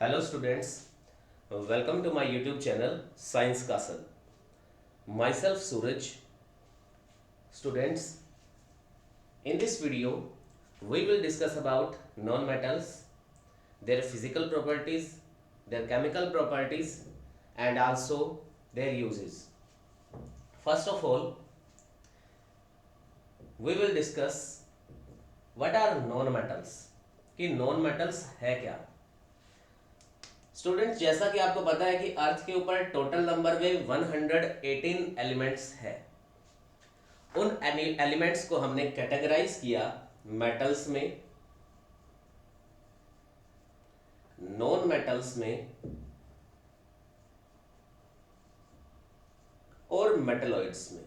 Hello students, welcome to my YouTube channel Science Castle. Myself Suraj. Students, in this video we will discuss about non-metals, their physical properties, their chemical properties and also their uses. First of all, we will discuss what are non-metals कि non-metals है क्या। Students, जैसा कि आपको पता है कि अर्थ के ऊपर टोटल नंबर में 118 एलिमेंट्स है। उन एलिमेंट्स को हमने कैटेगराइज किया मेटल्स में, नॉन मेटल्स में और मेटलॉइड्स में।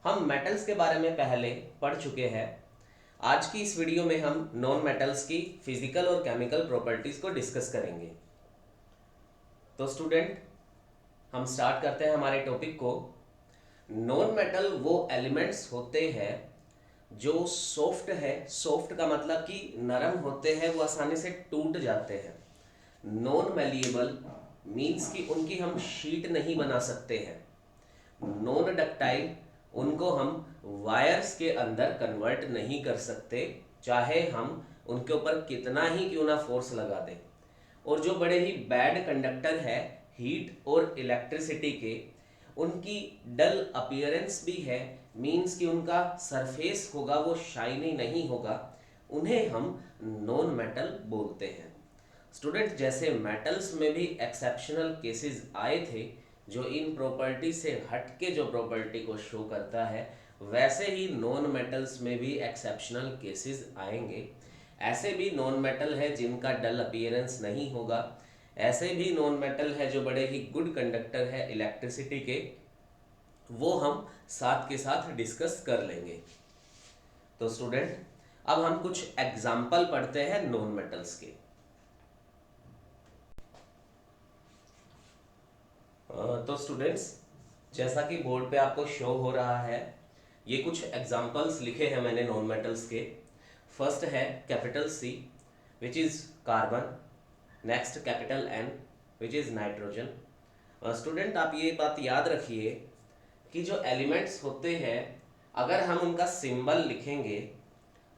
हम मेटल्स के बारे में पहले पढ़ चुके हैं। आज की इस वीडियो में हम नॉन मेटल्स की फिजिकल और केमिकल प्रॉपर्टीज को डिस्कस करेंगे। तो स्टूडेंट, हम स्टार्ट करते हैं हमारे टॉपिक को। नॉन मेटल वो एलिमेंट्स होते हैं जो सॉफ्ट है। सॉफ्ट का मतलब कि नरम होते हैं, वो आसानी से टूट जाते हैं। नॉन मैलिएबल मीन्स कि उनकी हम शीट नहीं बना सकते हैं। नॉन डक्टाइल, उनको हम वायर्स के अंदर कन्वर्ट नहीं कर सकते, चाहे हम उनके ऊपर कितना ही क्यों ना फोर्स लगा दें। और जो बड़े ही बैड कंडक्टर है हीट और इलेक्ट्रिसिटी के, उनकी डल अपीयरेंस भी है, मीन्स कि उनका सरफेस होगा वो शाइनी नहीं होगा, उन्हें हम नॉन मेटल बोलते हैं। स्टूडेंट, जैसे मेटल्स में भी एक्सेप्शनल केसेस आए थे जो इन प्रॉपर्टी से हट के जो प्रॉपर्टी को शो करता है, वैसे ही नॉन मेटल्स में भी एक्सेप्शनल केसेस आएंगे। ऐसे भी नॉन मेटल है जिनका डल अपीयरेंस नहीं होगा, ऐसे भी नॉन मेटल है जो बड़े ही गुड कंडक्टर है इलेक्ट्रिसिटी के, वो हम साथ के साथ डिस्कस कर लेंगे। तो स्टूडेंट, अब हम कुछ एग्जाम्पल पढ़ते हैं नॉन मेटल्स के। तो स्टूडेंट्स, जैसा कि बोर्ड पे आपको शो हो रहा है, ये कुछ एग्जाम्पल्स लिखे हैं मैंने नॉन मेटल्स के। फर्स्ट है capital C which is carbon, next capital N which is nitrogen. Student, आप ये बात याद रखिए कि जो एलिमेंट्स होते हैं, अगर हम उनका सिंबल लिखेंगे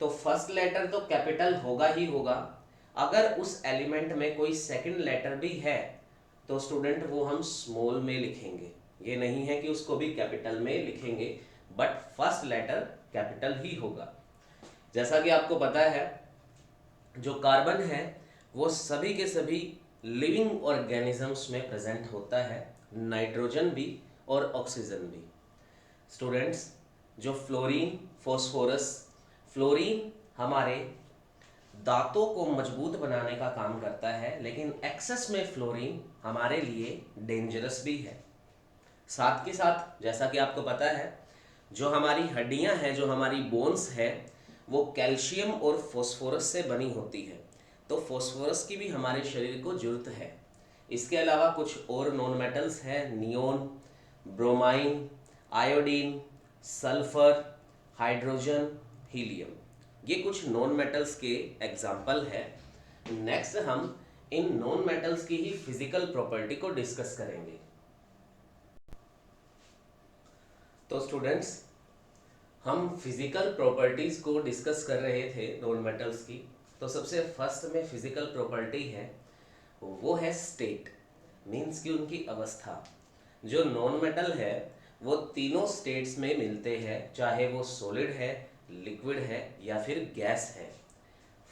तो फर्स्ट लेटर तो कैपिटल होगा ही होगा। अगर उस एलिमेंट में कोई सेकंड लेटर भी है तो स्टूडेंट वो हम स्मॉल में लिखेंगे। ये नहीं है कि उसको भी कैपिटल में लिखेंगे, बट फर्स्ट लेटर कैपिटल ही होगा। जैसा कि आपको पता है, जो कार्बन है वो सभी के सभी लिविंग ऑर्गेनिजम्स में प्रेजेंट होता है, नाइट्रोजन भी और ऑक्सीजन भी। स्टूडेंट्स, जो फ्लोरीन, फॉस्फोरस, फ्लोरीन हमारे दांतों को मजबूत बनाने का काम करता है, लेकिन एक्सेस में फ्लोरीन हमारे लिए डेंजरस भी है। साथ के साथ जैसा कि आपको पता है, जो हमारी हड्डियां हैं, जो हमारी बोन्स है, वो कैल्शियम और फॉस्फोरस से बनी होती है। तो फॉस्फोरस की भी हमारे शरीर को जरूरत है। इसके अलावा कुछ और नॉन मेटल्स हैं, neon, bromine, iodine, sulphur, hydrogen, helium. ये कुछ नॉन मेटल्स के एग्जाम्पल है। नेक्स्ट हम इन नॉन मेटल्स की ही फिजिकल प्रॉपर्टी को डिस्कस करेंगे। तो स्टूडेंट्स, हम फिजिकल प्रॉपर्टीज को डिस्कस कर रहे थे नॉन मेटल्स की। तो सबसे फर्स्ट में फिजिकल प्रॉपर्टी है वो है स्टेट, मीन्स कि उनकी अवस्था। जो नॉन मेटल है वो तीनों स्टेट्स में मिलते हैं, चाहे वो सॉलिड है, लिक्विड है या फिर गैस है।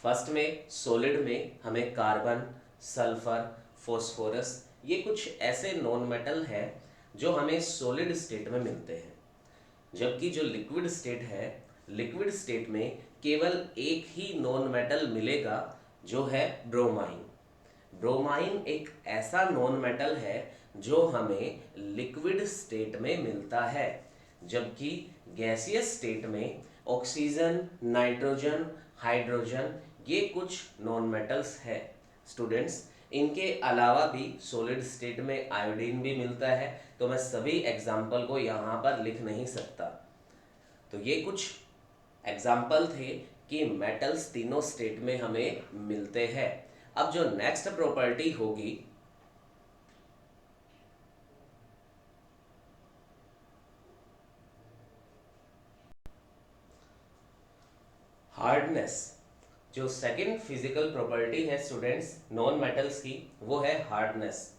फर्स्ट में सॉलिड में हमें कार्बन, सल्फर, फॉस्फोरस, ये कुछ ऐसे नॉन मेटल है जो हमें सॉलिड स्टेट में मिलते हैं। जबकि जो लिक्विड स्टेट है, लिक्विड स्टेट में केवल एक ही नॉन मेटल मिलेगा, जो है ब्रोमाइन। ब्रोमाइन एक ऐसा नॉन मेटल है जो हमें लिक्विड स्टेट में मिलता है। जबकि गैसियस स्टेट में ऑक्सीजन, नाइट्रोजन, हाइड्रोजन, ये कुछ नॉन मेटल्स है। स्टूडेंट्स, इनके अलावा भी सॉलिड स्टेट में आयोडीन भी मिलता है, तो मैं सभी एग्जाम्पल को यहाँ पर लिख नहीं सकता। तो ये कुछ एग्जाम्पल थे कि मेटल्स तीनों स्टेट में हमें मिलते हैं। अब जो नेक्स्ट प्रॉपर्टी होगी हार्डनेस, जो सेकंड फिजिकल प्रॉपर्टी है स्टूडेंट्स नॉन मेटल्स की, वो है हार्डनेस।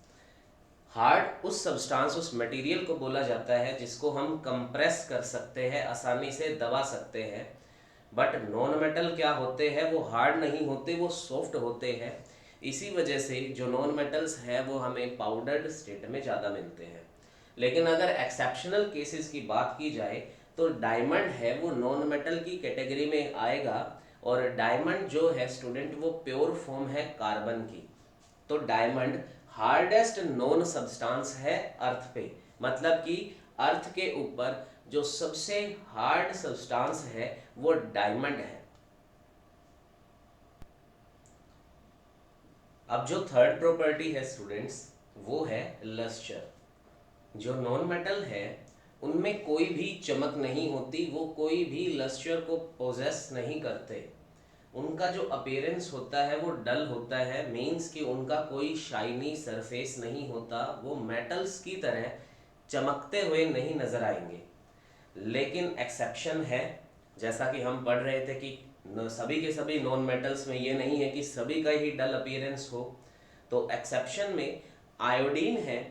हार्ड उस सब्सटेंस, उस मटेरियल को बोला जाता है जिसको हम कंप्रेस कर सकते हैं, आसानी से दबा सकते हैं। बट नॉन मेटल क्या होते हैं, वो हार्ड नहीं होते, वो सॉफ्ट होते हैं। इसी वजह से जो नॉन मेटल्स है वो हमें पाउडर्ड स्टेट में ज़्यादा मिलते हैं। लेकिन अगर एक्सेप्शनल केसेस की बात की जाए तो डायमंड है वो नॉन मेटल की कैटेगरी में आएगा। और डायमंड जो है स्टूडेंट वो प्योर फॉर्म है कार्बन की। तो डायमंड हार्डेस्ट नॉन सब्सटेंस है अर्थ पे, मतलब कि अर्थ के ऊपर जो सबसे हार्ड सब्सटेंस है वो डायमंड है। अब जो थर्ड प्रॉपर्टी है स्टूडेंट्स वो है लस्टर। जो नॉन मेटल है उनमें कोई भी चमक नहीं होती, वो कोई भी लस्टर को पोजेस नहीं करते। उनका जो अपीयरेंस होता है वो डल होता है, मीन्स कि उनका कोई शाइनी सरफेस नहीं होता, वो मेटल्स की तरह चमकते हुए नहीं नजर आएंगे। लेकिन एक्सेप्शन है, जैसा कि हम पढ़ रहे थे कि सभी के सभी नॉन मेटल्स में ये नहीं है कि सभी का ही डल अपीयरेंस हो। तो एक्सेप्शन में आयोडीन है,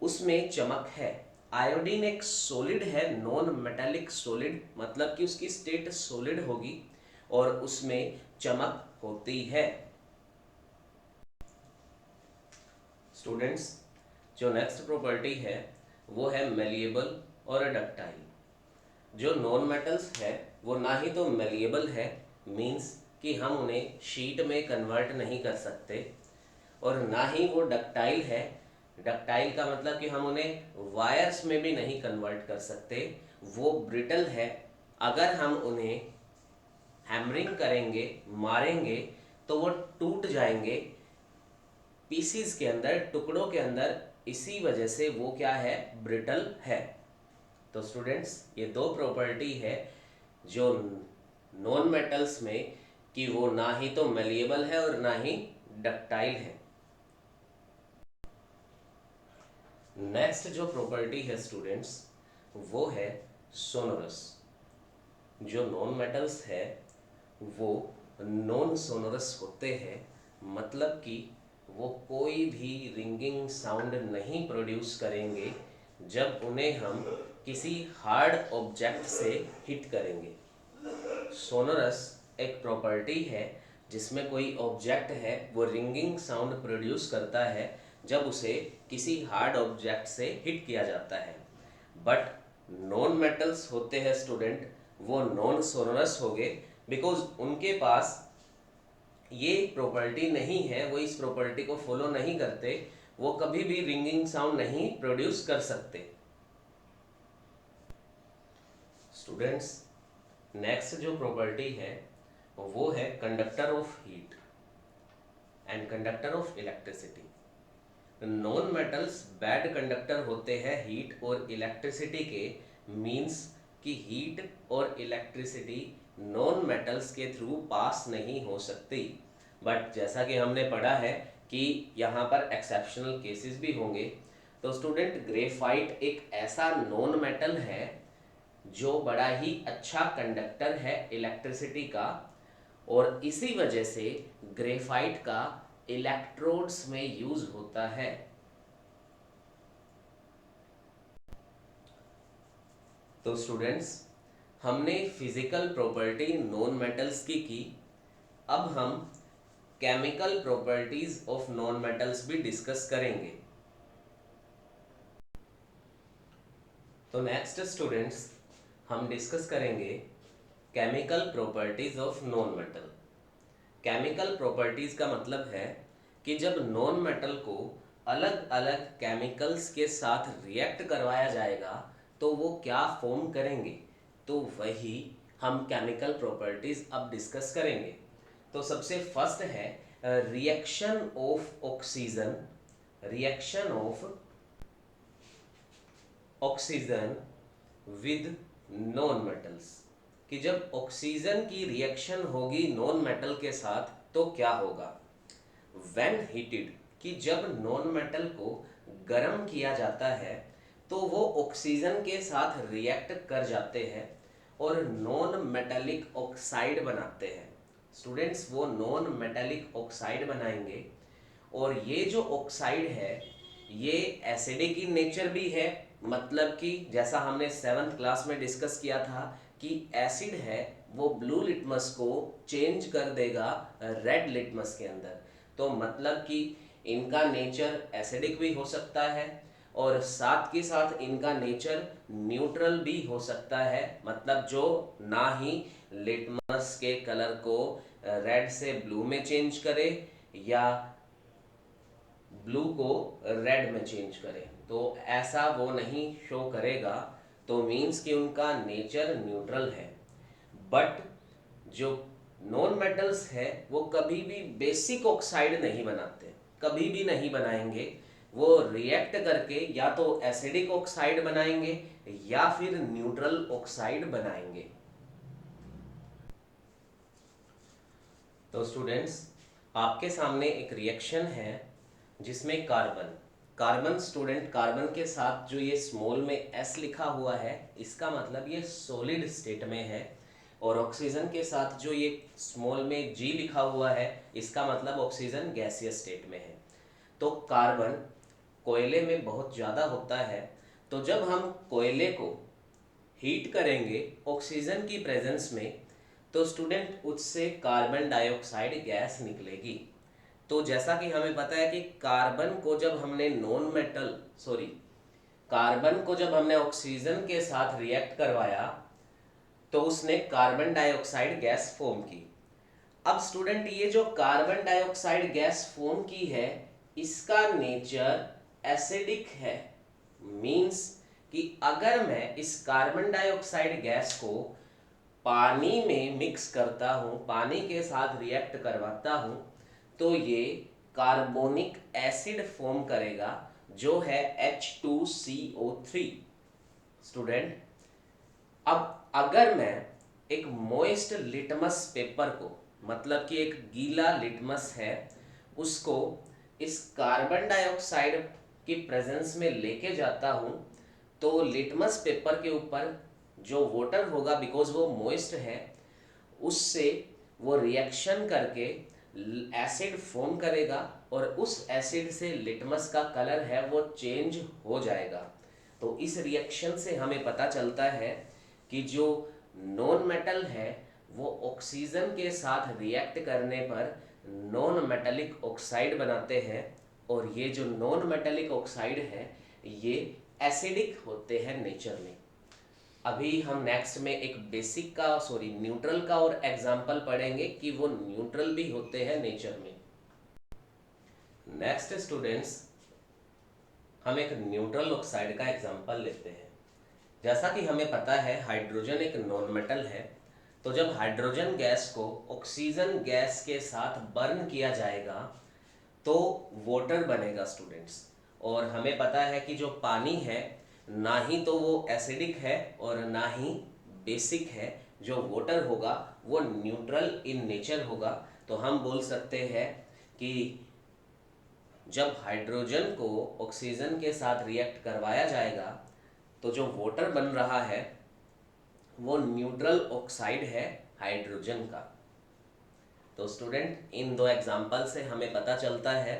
उसमें चमक है। आयोडीन एक सॉलिड है, नॉन मेटालिक सॉलिड, मतलब कि उसकी स्टेट सॉलिड होगी और उसमें चमक होती है। स्टूडेंट्स, जो नेक्स्ट प्रॉपर्टी है वो है मेलिएबल और डक्टाइल। जो नॉन मेटल्स है वो ना ही तो मेलिएबल है, मींस कि हम उन्हें शीट में कन्वर्ट नहीं कर सकते, और ना ही वो डक्टाइल है। डक्टाइल का मतलब कि हम उन्हें वायर्स में भी नहीं कन्वर्ट कर सकते। वो ब्रिटल है, अगर हम उन्हें हैमरिंग करेंगे, मारेंगे, तो वो टूट जाएंगे पीसीज के अंदर, टुकड़ों के अंदर। इसी वजह से वो क्या है, ब्रिटल है। तो स्टूडेंट्स, ये दो प्रॉपर्टी है जो नॉन मेटल्स में, कि वो ना ही तो मेलिएबल है और ना ही डक्टाइल है। नेक्स्ट जो प्रॉपर्टी है स्टूडेंट्स वो है सोनोरस। जो नॉन मेटल्स है वो नॉन सोनोरस होते हैं, मतलब कि वो कोई भी रिंगिंग साउंड नहीं प्रोड्यूस करेंगे जब उन्हें हम किसी हार्ड ऑब्जेक्ट से हिट करेंगे। सोनोरस एक प्रॉपर्टी है जिसमें कोई ऑब्जेक्ट है वो रिंगिंग साउंड प्रोड्यूस करता है जब उसे किसी हार्ड ऑब्जेक्ट से हिट किया जाता है। बट नॉन मेटल्स होते हैं स्टूडेंट, वो नॉन सोनोरस हो गए, बिकॉज उनके पास ये प्रॉपर्टी नहीं है, वो इस प्रॉपर्टी को फॉलो नहीं करते, वो कभी भी रिंगिंग साउंड नहीं प्रोड्यूस कर सकते। स्टूडेंट्स, नेक्स्ट जो प्रॉपर्टी है वो है conductor of heat and conductor of electricity. Non metals bad conductor होते हैं हीट और इलेक्ट्रिसिटी के, मींस कि हीट और इलेक्ट्रिसिटी नॉन मेटल्स के थ्रू पास नहीं हो सकती। बट जैसा कि हमने पढ़ा है कि यहाँ पर एक्सेप्शनल केसेस भी होंगे। तो स्टूडेंट, ग्रेफाइट एक ऐसा नॉन मेटल है जो बड़ा ही अच्छा कंडक्टर है इलेक्ट्रिसिटी का, और इसी वजह से ग्रेफाइट का इलेक्ट्रोड्स में यूज होता है। तो स्टूडेंट्स, हमने फिजिकल प्रॉपर्टी नॉन मेटल्स की। अब हम chemical properties of non metals भी डिस्कस करेंगे। तो नेक्स्ट स्टूडेंट्स, हम डिस्कस करेंगे chemical properties of non metal. Chemical properties का मतलब है कि जब नॉन मेटल को अलग अलग केमिकल्स के साथ रिएक्ट करवाया जाएगा तो वो क्या फॉर्म करेंगे, तो वही हम केमिकल प्रॉपर्टीज अब डिस्कस करेंगे। तो सबसे फर्स्ट है reaction of oxygen, reaction of oxygen with non metals. कि जब ऑक्सीजन की रिएक्शन होगी नॉन मेटल के साथ तो क्या होगा। व्हेन हीटेड, कि जब नॉन मेटल को गर्म किया जाता है तो वो ऑक्सीजन के साथ रिएक्ट कर जाते हैं और नॉन मेटेलिक ऑक्साइड बनाते हैं। स्टूडेंट्स, वो नॉन मेटेलिक ऑक्साइड बनाएंगे और ये जो ऑक्साइड है ये एसिडिक इन नेचर भी है, मतलब कि जैसा हमने 7th क्लास में डिस्कस किया था कि एसिड है वो ब्लू लिटमस को चेंज कर देगा रेड लिटमस के अंदर। तो मतलब कि इनका नेचर एसिडिक भी हो सकता है और साथ के साथ इनका नेचर न्यूट्रल भी हो सकता है, मतलब जो ना ही लिटमस के कलर को रेड से ब्लू में चेंज करे या ब्लू को रेड में चेंज करे, तो ऐसा वो नहीं शो करेगा। तो मीन्स कि उनका नेचर न्यूट्रल है। बट जो नॉन मेटल्स है वो कभी भी बेसिक ऑक्साइड नहीं बनाते, कभी भी नहीं बनाएंगे। वो रिएक्ट करके या तो एसिडिक ऑक्साइड बनाएंगे या फिर न्यूट्रल ऑक्साइड बनाएंगे। तो स्टूडेंट्स, आपके सामने एक रिएक्शन है जिसमें कार्बन स्टूडेंट, कार्बन के साथ जो ये स्मॉल में एस लिखा हुआ है इसका मतलब ये सॉलिड स्टेट में है, और ऑक्सीजन के साथ जो ये स्मॉल में जी लिखा हुआ है इसका मतलब ऑक्सीजन गैसियस स्टेट में है। तो कार्बन कोयले में बहुत ज़्यादा होता है, तो जब हम कोयले को हीट करेंगे ऑक्सीजन की प्रेजेंस में तो स्टूडेंट उससे कार्बन डाइऑक्साइड गैस निकलेगी। तो जैसा कि हमें पता है कि कार्बन को जब हमने ऑक्सीजन के साथ रिएक्ट करवाया तो उसने कार्बन डाइऑक्साइड गैस फॉर्म की। अब स्टूडेंट, ये जो कार्बन डाइऑक्साइड गैस फॉर्म की है इसका नेचर एसिडिक है। मींस कि अगर मैं इस कार्बन डाइऑक्साइड गैस को पानी में मिक्स करता हूँ, पानी के साथ रिएक्ट करवाता हूँ, तो ये कार्बोनिक एसिड फॉर्म करेगा जो है H2CO3। स्टूडेंट, अब अगर मैं एक मोइस्ट लिटमस पेपर को, मतलब कि एक गीला लिटमस है, उसको इस कार्बन डाइऑक्साइड की प्रेजेंस में लेके जाता हूँ तो लिटमस पेपर के ऊपर जो वाटर होगा, बिकॉज वो मोइस्ट है, उससे वो रिएक्शन करके एसिड फॉर्म करेगा और उस एसिड से लिटमस का कलर है वो चेंज हो जाएगा। तो इस रिएक्शन से हमें पता चलता है कि जो नॉन मेटल है वो ऑक्सीजन के साथ रिएक्ट करने पर नॉन मेटेलिक ऑक्साइड बनाते हैं, और ये जो नॉन मेटेलिक ऑक्साइड है ये एसिडिक होते हैं नेचर में। अभी हम नेक्स्ट में एक न्यूट्रल का और एग्जाम्पल पढ़ेंगे कि वो न्यूट्रल भी होते हैं नेचर में। नेक्स्ट स्टूडेंट्स, हम एक न्यूट्रल ऑक्साइड का एग्जाम्पल लेते हैं। जैसा कि हमें पता है हाइड्रोजन एक नॉन मेटल है, तो जब हाइड्रोजन गैस को ऑक्सीजन गैस के साथ बर्न किया जाएगा तो वाटर बनेगा स्टूडेंट्स। और हमें पता है कि जो पानी है ना ही तो वो एसिडिक है और ना ही बेसिक है, जो वाटर होगा वो न्यूट्रल इन नेचर होगा। तो हम बोल सकते हैं कि जब हाइड्रोजन को ऑक्सीजन के साथ रिएक्ट करवाया जाएगा तो जो वाटर बन रहा है वो न्यूट्रल ऑक्साइड है हाइड्रोजन का। तो स्टूडेंट, इन दो एग्जाम्पल से हमें पता चलता है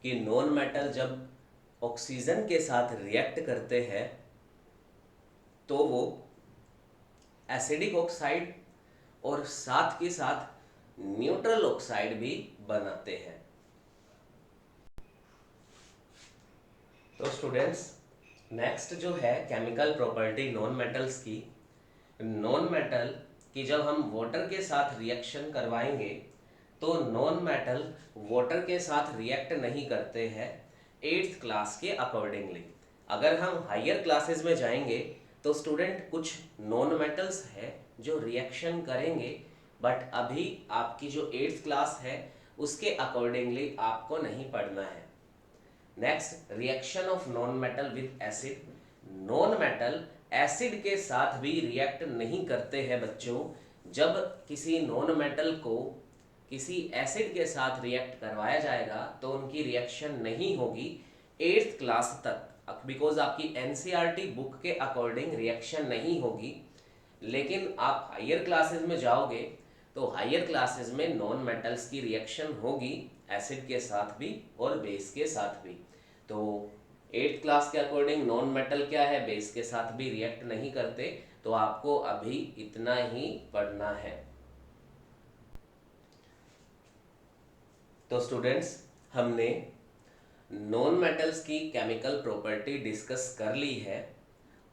कि नॉन मेटल जब ऑक्सीजन के साथ रिएक्ट करते हैं तो वो एसिडिक ऑक्साइड और साथ के साथ न्यूट्रल ऑक्साइड भी बनाते हैं। तो स्टूडेंट्स, नेक्स्ट जो है केमिकल प्रॉपर्टी नॉन मेटल्स की। नॉन मेटल की जब हम वाटर के साथ रिएक्शन करवाएंगे तो नॉन मेटल वाटर के साथ रिएक्ट नहीं करते हैं 8th क्लास के अकॉर्डिंगली। अगर हम हायर क्लासेस में जाएंगे तो स्टूडेंट कुछ नॉन मेटल्स है जो रिएक्शन करेंगे, बट अभी आपकी जो 8th क्लास है उसके अकॉर्डिंगली आपको नहीं पढ़ना है। Next, reaction of non metal with acid. Non metal acid के साथ भी रिएक्ट नहीं करते हैं बच्चों। जब किसी नॉन मेटल को किसी एसिड के साथ रिएक्ट करवाया जाएगा तो उनकी रिएक्शन नहीं होगी 8th क्लास तक, बिकॉज आपकी एनसीईआरटी बुक के अकॉर्डिंग रिएक्शन नहीं होगी। लेकिन आप हायर क्लासेस में जाओगे तो हायर क्लासेस में नॉन मेटल्स की रिएक्शन होगी एसिड के साथ भी और बेस के साथ भी। तो 8th क्लास के अकॉर्डिंग नॉन मेटल क्या है, बेस के साथ भी रिएक्ट नहीं करते। तो आपको अभी इतना ही पढ़ना है। तो स्टूडेंट्स, हमने नॉन मेटल्स की केमिकल प्रॉपर्टी डिस्कस कर ली है।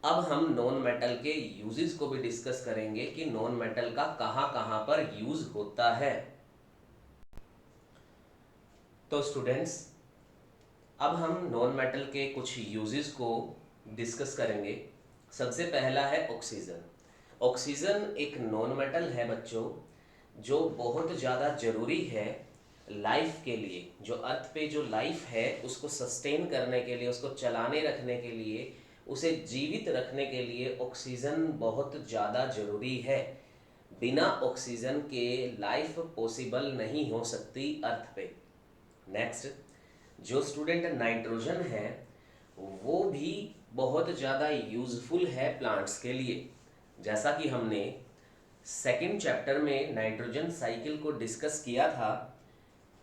अब हम नॉन मेटल के यूजेस को भी डिस्कस करेंगे कि नॉन मेटल का कहां पर यूज होता है। तो स्टूडेंट्स, अब हम नॉन मेटल के कुछ यूजेस को डिस्कस करेंगे। सबसे पहला है ऑक्सीजन। ऑक्सीजन एक नॉन मेटल है बच्चों, जो बहुत ज़्यादा ज़रूरी है लाइफ के लिए। जो अर्थ पे जो लाइफ है उसको सस्टेन करने के लिए, उसको चलाने रखने के लिए, उसे जीवित रखने के लिए ऑक्सीजन बहुत ज़्यादा ज़रूरी है। बिना ऑक्सीजन के लाइफ पॉसिबल नहीं हो सकती अर्थ पे। नेक्स्ट, जो स्टूडेंट नाइट्रोजन है वो भी बहुत ज़्यादा यूजफुल है प्लांट्स के लिए। जैसा कि हमने सेकंड चैप्टर में नाइट्रोजन साइकिल को डिस्कस किया था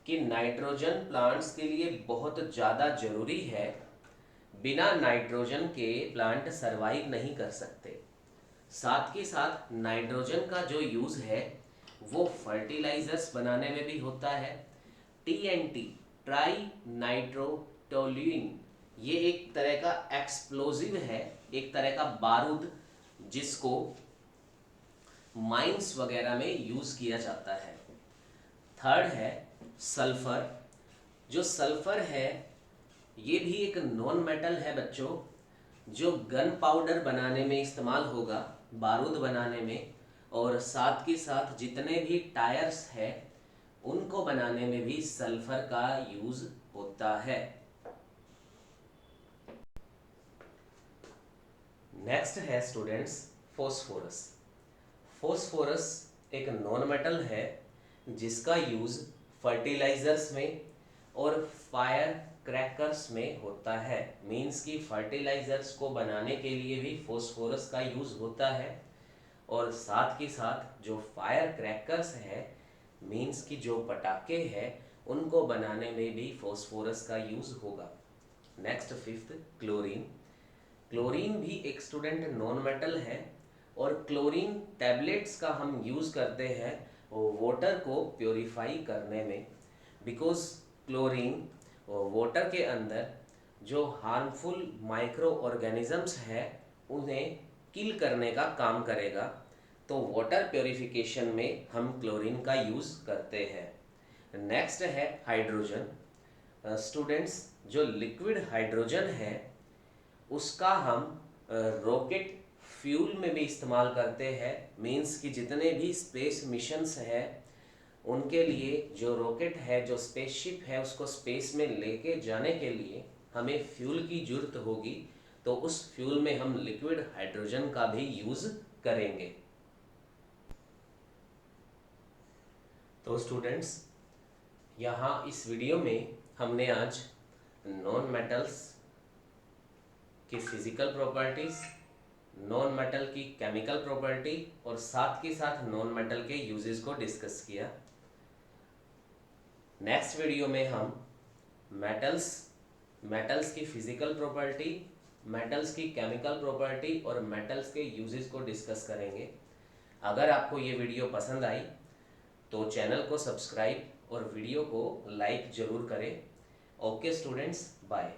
कि नाइट्रोजन प्लांट्स के लिए बहुत ज़्यादा ज़रूरी है। बिना नाइट्रोजन के प्लांट सरवाइव नहीं कर सकते। साथ के साथ नाइट्रोजन का जो यूज़ है वो फर्टिलाइजर्स बनाने में भी होता है। टीएनटी, ट्राई नाइट्रोटोल्यूइन, ये एक तरह का एक्सप्लोजिव है, एक तरह का बारूद जिसको माइंस वगैरह में यूज किया जाता है। थर्ड है सल्फर। जो सल्फर है ये भी एक नॉन मेटल है बच्चों, जो गन पाउडर बनाने में इस्तेमाल होगा, बारूद बनाने में। और साथ के साथ जितने भी टायर्स है उनको बनाने में भी सल्फर का यूज होता है। नेक्स्ट है स्टूडेंट्स फॉस्फोरस। फॉस्फोरस एक नॉन मेटल है जिसका यूज फर्टिलाइजर्स में और फायर क्रैकर्स में होता है। मीन्स कि फर्टिलाइजर्स को बनाने के लिए भी फॉस्फोरस का यूज होता है, और साथ के साथ जो फायर क्रैकर्स है, मीन्स कि जो पटाखे हैं, उनको बनाने में भी फॉस्फोरस का यूज होगा। Next fifth, chlorine. क्लोरीन भी एक स्टूडेंट नॉन मेटल है, और क्लोरीन टैबलेट्स का हम यूज़ करते हैं वाटर को प्योरीफाई करने में। बिकॉज क्लोरीन वाटर के अंदर जो हार्मफुल माइक्रो ऑर्गेनिजम्स है उन्हें किल करने का काम करेगा। तो वाटर प्योरीफिकेशन में हम क्लोरीन का यूज़ करते हैं। नेक्स्ट है हाइड्रोजन। स्टूडेंट्स, जो लिक्विड हाइड्रोजन है उसका हम रॉकेट फ्यूल में भी इस्तेमाल करते हैं। मीन्स कि जितने भी स्पेस मिशंस हैं उनके लिए जो रॉकेट है, जो स्पेसशिप है, उसको स्पेस में लेके जाने के लिए हमें फ्यूल की ज़रूरत होगी। तो उस फ्यूल में हम लिक्विड हाइड्रोजन का भी यूज़ करेंगे। तो स्टूडेंट्स, यहाँ इस वीडियो में हमने आज नॉन मेटल्स की फिजिकल प्रॉपर्टीज, नॉन मेटल की केमिकल प्रॉपर्टी और साथ के साथ नॉन मेटल के यूजेस को डिस्कस किया। नेक्स्ट वीडियो में हम मेटल्स की फिजिकल प्रॉपर्टी, मेटल्स की केमिकल प्रॉपर्टी और मेटल्स के यूजेस को डिस्कस करेंगे। अगर आपको ये वीडियो पसंद आई तो चैनल को सब्सक्राइब और वीडियो को लाइक ज़रूर करें। Okay students, bye.